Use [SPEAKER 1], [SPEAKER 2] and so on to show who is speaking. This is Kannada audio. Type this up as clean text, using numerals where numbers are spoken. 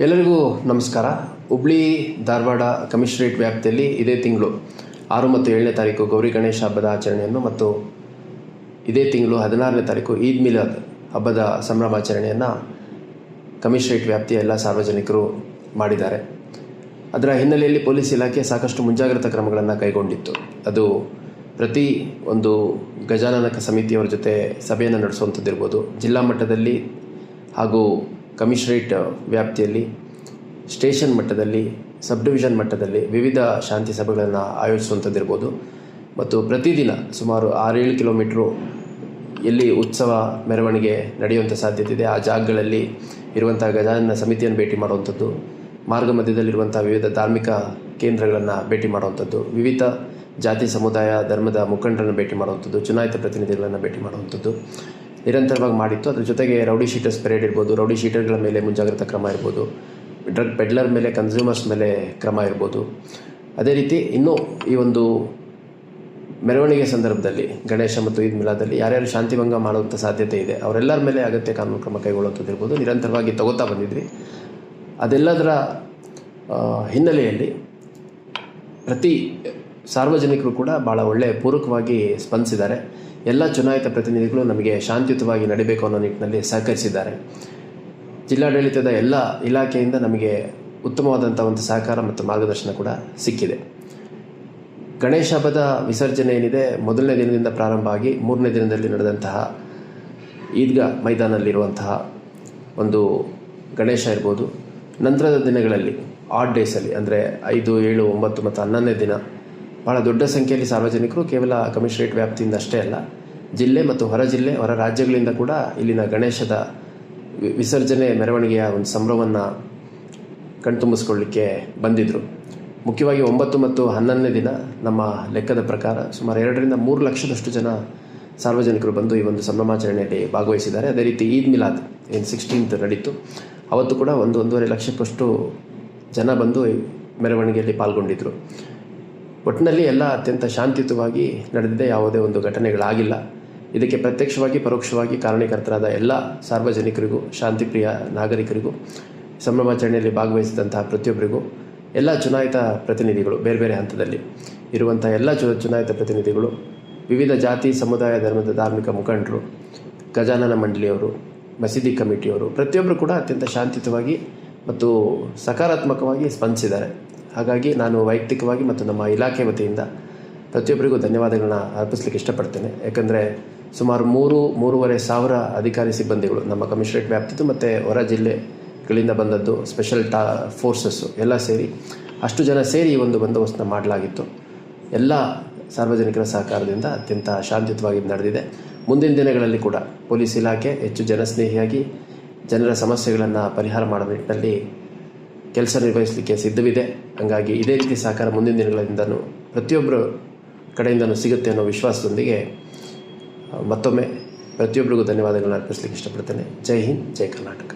[SPEAKER 1] ಎಲ್ಲರಿಗೂ ನಮಸ್ಕಾರ. ಹುಬ್ಳಿ ಧಾರವಾಡ ಕಮಿಷನರೇಟ್ ವ್ಯಾಪ್ತಿಯಲ್ಲಿ ಇದೇ ತಿಂಗಳು 6 ಮತ್ತು 7ನೇ ತಾರೀಕು ಗೌರಿ ಗಣೇಶ ಹಬ್ಬದ ಆಚರಣೆಯನ್ನು ಮತ್ತು ಇದೇ ತಿಂಗಳು 16ನೇ ತಾರೀಕು ಈದ್ ಮಿಲಾದ್ ಹಬ್ಬದ ಸಂಭ್ರಮಾಚರಣೆಯನ್ನು ಕಮಿಷನರೇಟ್ ವ್ಯಾಪ್ತಿಯ ಎಲ್ಲ ಸಾರ್ವಜನಿಕರು ಮಾಡಿದ್ದಾರೆ. ಅದರ ಹಿನ್ನೆಲೆಯಲ್ಲಿ ಪೊಲೀಸ್ ಇಲಾಖೆ ಸಾಕಷ್ಟು ಮುಂಜಾಗ್ರತಾ ಕ್ರಮಗಳನ್ನು ಕೈಗೊಂಡಿತ್ತು. ಅದು ಪ್ರತಿ ಒಂದು ಗಜಾನನ ಸಮಿತಿಯವರ ಜೊತೆ ಸಭೆಯನ್ನು ನಡೆಸುವಂಥದ್ದಿರ್ಬೋದು, ಜಿಲ್ಲಾ ಮಟ್ಟದಲ್ಲಿ ಹಾಗೂ ಕಮಿಷನರೇಟ್ ವ್ಯಾಪ್ತಿಯಲ್ಲಿ, ಸ್ಟೇಷನ್ ಮಟ್ಟದಲ್ಲಿ, ಸಬ್ ಡಿವಿಷನ್ ಮಟ್ಟದಲ್ಲಿ ವಿವಿಧ ಶಾಂತಿ ಸಭೆಗಳನ್ನು ಆಯೋಜಿಸುವಂಥದ್ದಿರ್ಬೋದು ಮತ್ತು ಪ್ರತಿದಿನ ಸುಮಾರು 6-7 ಕಿಲೋಮೀಟ್ರು ಎಲ್ಲಿ ಉತ್ಸವ ಮೆರವಣಿಗೆ ನಡೆಯುವಂಥ ಸಾಧ್ಯತೆ ಇದೆ ಆ ಜಾಗಗಳಲ್ಲಿ ಇರುವಂಥ ಗಜಾನನ ಸಮಿತಿಯನ್ನು ಭೇಟಿ ಮಾಡುವಂಥದ್ದು, ಮಾರ್ಗ ಮಧ್ಯದಲ್ಲಿರುವಂಥ ವಿವಿಧ ಧಾರ್ಮಿಕ ಕೇಂದ್ರಗಳನ್ನು ಭೇಟಿ ಮಾಡುವಂಥದ್ದು, ವಿವಿಧ ಜಾತಿ ಸಮುದಾಯ ಧರ್ಮದ ಮುಖಂಡರನ್ನು ಭೇಟಿ ಮಾಡುವಂಥದ್ದು, ಚುನಾಯಿತ ಪ್ರತಿನಿಧಿಗಳನ್ನು ಭೇಟಿ ಮಾಡುವಂಥದ್ದು ನಿರಂತರವಾಗಿ ಮಾಡಿತ್ತು. ಅದ್ರ ಜೊತೆಗೆ ರೌಡಿ ಶೀಟರ್ಸ್ ಪೆರೇಡ್ ಇರ್ಬೋದು, ರೌಡಿ ಶೀಟರ್ಗಳ ಮೇಲೆ ಮುಂಜಾಗ್ರತಾ ಕ್ರಮ ಇರ್ಬೋದು, ಡ್ರಗ್ ಪೆಡ್ಲರ್ ಮೇಲೆ, ಕನ್ಸ್ಯೂಮರ್ಸ್ ಮೇಲೆ ಕ್ರಮ ಇರ್ಬೋದು. ಅದೇ ರೀತಿ ಇನ್ನೂ ಈ ಒಂದು ಮೆರವಣಿಗೆ ಸಂದರ್ಭದಲ್ಲಿ ಗಣೇಶ ಮತ್ತು ಈದ್ ಮಿಲಾದಲ್ಲಿ ಯಾರ್ಯಾರು ಶಾಂತಿಭಂಗ ಮಾಡುವಂಥ ಸಾಧ್ಯತೆ ಇದೆ ಅವರೆಲ್ಲರ ಮೇಲೆ ಅಗತ್ಯ ಕಾನೂನು ಕ್ರಮ ಕೈಗೊಳ್ಳುವಂಥದ್ದಿರ್ಬೋದು ನಿರಂತರವಾಗಿ ತಗೋತಾ ಬಂದಿದ್ವಿ. ಅದೆಲ್ಲದರ ಹಿನ್ನೆಲೆಯಲ್ಲಿ ಪ್ರತಿ ಸಾರ್ವಜನಿಕರು ಕೂಡ ಭಾಳ ಒಳ್ಳೆಯ ಪೂರಕವಾಗಿ ಸ್ಪಂದಿಸಿದ್ದಾರೆ. ಎಲ್ಲ ಚುನಾಯಿತ ಪ್ರತಿನಿಧಿಗಳು ನಮಗೆ ಶಾಂತಿಯುತವಾಗಿ ನಡೀಬೇಕು ಅನ್ನೋ ನಿಟ್ಟಿನಲ್ಲಿ ಸಹಕರಿಸಿದ್ದಾರೆ. ಜಿಲ್ಲಾಡಳಿತದ ಎಲ್ಲ ಇಲಾಖೆಯಿಂದ ನಮಗೆ ಉತ್ತಮವಾದಂಥ ಒಂದು ಸಹಕಾರ ಮತ್ತು ಮಾರ್ಗದರ್ಶನ ಕೂಡ ಸಿಕ್ಕಿದೆ. ಗಣೇಶ ಹಬ್ಬದ ವಿಸರ್ಜನೆ ಏನಿದೆ ಮೊದಲನೇ ದಿನದಿಂದ ಪ್ರಾರಂಭ ಆಗಿ 3ನೇ ದಿನದಲ್ಲಿ ನಡೆದಂತಹ ಈದ್ಗಾ ಮೈದಾನಲ್ಲಿರುವಂತಹ ಒಂದು ಗಣೇಶ ಇರ್ಬೋದು, ನಂತರದ ದಿನಗಳಲ್ಲಿ ಆಡ್ ಡೇಸಲ್ಲಿ ಅಂದರೆ 5, 7, 9 ಮತ್ತು 11ನೇ ದಿನ ಭಾಳ ದೊಡ್ಡ ಸಂಖ್ಯೆಯಲ್ಲಿ ಸಾರ್ವಜನಿಕರು ಕೇವಲ ಕಮಿಷನರೇಟ್ ವ್ಯಾಪ್ತಿಯಿಂದ ಅಷ್ಟೇ ಅಲ್ಲ, ಜಿಲ್ಲೆ ಮತ್ತು ಹೊರ ಜಿಲ್ಲೆ ಹೊರ ರಾಜ್ಯಗಳಿಂದ ಕೂಡ ಇಲ್ಲಿನ ಗಣೇಶದ ವಿಸರ್ಜನೆ ಮೆರವಣಿಗೆಯ ಒಂದು ಸಂಭ್ರಮವನ್ನು ಕಣ್ತುಂಬಿಸ್ಕೊಳ್ಳಿಕ್ಕೆ ಬಂದಿದ್ದರು. ಮುಖ್ಯವಾಗಿ 9 ಮತ್ತು 11ನೇ ದಿನ ನಮ್ಮ ಲೆಕ್ಕದ ಪ್ರಕಾರ ಸುಮಾರು 2-3 ಲಕ್ಷದಷ್ಟು ಜನ ಸಾರ್ವಜನಿಕರು ಬಂದು ಈ ಒಂದು ಸಂಭ್ರಮಾಚರಣೆಯಲ್ಲಿ ಭಾಗವಹಿಸಿದ್ದಾರೆ. ಅದೇ ರೀತಿ ಈದ್ ಮಿಲಾದ್ ಏನು 16th ನಡೀತು, ಅವತ್ತು ಕೂಡ 1-1.5 ಲಕ್ಷಕ್ಕಷ್ಟು ಜನ ಬಂದು ಈ ಮೆರವಣಿಗೆಯಲ್ಲಿ ಪಾಲ್ಗೊಂಡಿದ್ದರು. ಒಟ್ಟಿನಲ್ಲಿ ಎಲ್ಲ ಅತ್ಯಂತ ಶಾಂತಿಯುತವಾಗಿ ನಡೆದಿದೆ, ಯಾವುದೇ ಒಂದು ಘಟನೆಗಳಾಗಿಲ್ಲ. ಇದಕ್ಕೆ ಪ್ರತ್ಯಕ್ಷವಾಗಿ ಪರೋಕ್ಷವಾಗಿ ಕಾರಣೀಕರ್ತರಾದ ಎಲ್ಲ ಸಾರ್ವಜನಿಕರಿಗೂ, ಶಾಂತಿಪ್ರಿಯ ನಾಗರಿಕರಿಗೂ, ಸಂಭ್ರಮಾಚರಣೆಯಲ್ಲಿ ಭಾಗವಹಿಸಿದಂತಹ ಪ್ರತಿಯೊಬ್ಬರಿಗೂ, ಎಲ್ಲ ಚುನಾಯಿತ ಪ್ರತಿನಿಧಿಗಳು, ಬೇರೆ ಬೇರೆ ಹಂತದಲ್ಲಿ ಇರುವಂಥ ಎಲ್ಲ ಚುನಾಯಿತ ಪ್ರತಿನಿಧಿಗಳು, ವಿವಿಧ ಜಾತಿ ಸಮುದಾಯ ಧರ್ಮದ ಧಾರ್ಮಿಕ ಮುಖಂಡರು, ಗಜಾನನ ಮಂಡಳಿಯವರು, ಮಸೀದಿ ಕಮಿಟಿಯವರು ಪ್ರತಿಯೊಬ್ಬರು ಕೂಡ ಅತ್ಯಂತ ಶಾಂತಿಯುತವಾಗಿ ಮತ್ತು ಸಕಾರಾತ್ಮಕವಾಗಿ ಸ್ಪಂದಿಸಿದ್ದಾರೆ. ಹಾಗಾಗಿ ನಾನು ವೈಯಕ್ತಿಕವಾಗಿ ಮತ್ತು ನಮ್ಮ ಇಲಾಖೆ ವತಿಯಿಂದ ಪ್ರತಿಯೊಬ್ಬರಿಗೂ ಧನ್ಯವಾದಗಳನ್ನ ಅರ್ಪಿಸಲಿಕ್ಕೆ ಇಷ್ಟಪಡ್ತೇನೆ. ಯಾಕಂದರೆ ಸುಮಾರು 3-3.5 ಸಾವಿರ ಅಧಿಕಾರಿ ಸಿಬ್ಬಂದಿಗಳು ನಮ್ಮ ಕಮಿಷನರೇಟ್ ವ್ಯಾಪ್ತಿದ್ದು ಮತ್ತು ಹೊರ ಜಿಲ್ಲೆಗಳಿಂದ ಬಂದದ್ದು, ಸ್ಪೆಷಲ್ ಫೋರ್ಸಸ್ಸು ಎಲ್ಲ ಸೇರಿ ಅಷ್ಟು ಜನ ಸೇರಿ ಈ ಒಂದು ಬಂದೋಬಸ್ತನ್ನ ಮಾಡಲಾಗಿತ್ತು. ಎಲ್ಲ ಸಾರ್ವಜನಿಕರ ಸಹಕಾರದಿಂದ ಅತ್ಯಂತ ಶಾಂತಿಯುತವಾಗಿ ನಡೆದಿದೆ. ಮುಂದಿನ ದಿನಗಳಲ್ಲಿ ಕೂಡ ಪೊಲೀಸ್ ಇಲಾಖೆ ಹೆಚ್ಚು ಜನಸ್ನೇಹಿಯಾಗಿ ಜನರ ಸಮಸ್ಯೆಗಳನ್ನು ಪರಿಹಾರ ಮಾಡೋ ನಿಟ್ಟಿನಲ್ಲಿ ಕೆಲಸ ನಿರ್ವಹಿಸಲಿಕ್ಕೆ ಸಿದ್ಧವಿದೆ. ಹಾಗಾಗಿ ಇದೇ ರೀತಿ ಸಹಕಾರ ಮುಂದಿನ ದಿನಗಳಿಂದಲೂ ಪ್ರತಿಯೊಬ್ಬರ ಕಡೆಯಿಂದಲೂ ಸಿಗುತ್ತೆ ಅನ್ನೋ ವಿಶ್ವಾಸದೊಂದಿಗೆ ಮತ್ತೊಮ್ಮೆ ಪ್ರತಿಯೊಬ್ಬರಿಗೂ ಧನ್ಯವಾದಗಳನ್ನ ಅರ್ಪಿಸಲಿಕ್ಕೆ ಇಷ್ಟಪಡ್ತೇನೆ. ಜೈ ಹಿಂದ್, ಜೈ ಕರ್ನಾಟಕ.